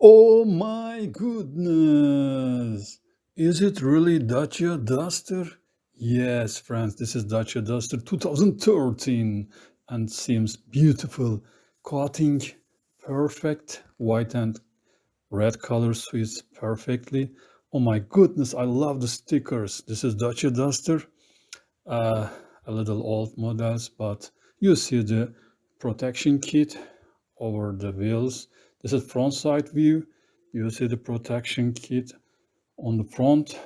Oh my goodness! Is it really Dacia Duster? Yes, friends, this is Dacia Duster 2013 and seems beautiful. Coating perfect, white and red color suits perfectly. Oh my goodness, I love the stickers. This is Dacia Duster, uh, a little old models, but you see the protection kit over the wheels. This is front side view. You see the protection kit on the front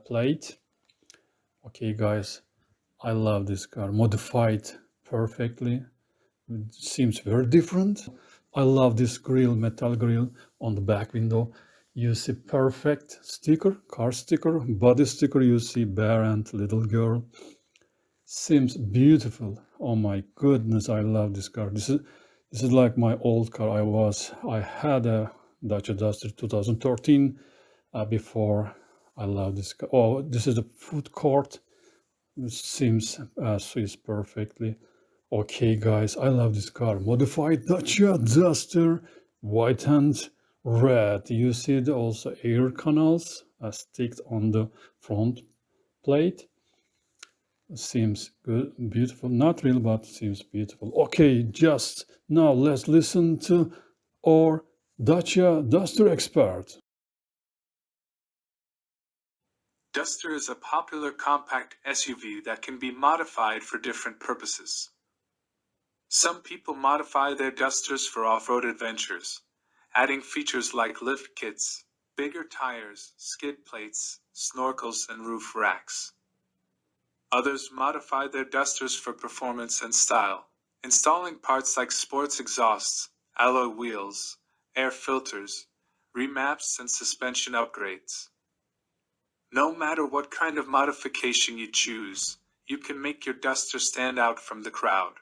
plate. Okay, guys, I love this car. Modified perfectly. It seems very different. I love this grill, metal grill on the back window. You see perfect sticker, car sticker, body sticker. You see bear and little girl. Seems beautiful. Oh my goodness, I love this car. This is like my old car. I had a Dacia Duster 2013 before. I love this car. Oh, this is the food court. It seems Swiss perfectly. Okay, guys, I love this car. Modified Dacia Duster, white and red. You see also air canals sticked on the front plate. Seems good, beautiful. Not real, but seems beautiful. Okay, just now let's listen to our Dacia Duster expert. Duster is a popular compact SUV that can be modified for different purposes. Some people modify their Dusters for off-road adventures, adding features like lift kits, bigger tires, skid plates, snorkels, and roof racks. Others modify their Dusters for performance and style, installing parts like sports exhausts, alloy wheels, air filters, remaps, and suspension upgrades. No matter what kind of modification you choose, you can make your Duster stand out from the crowd.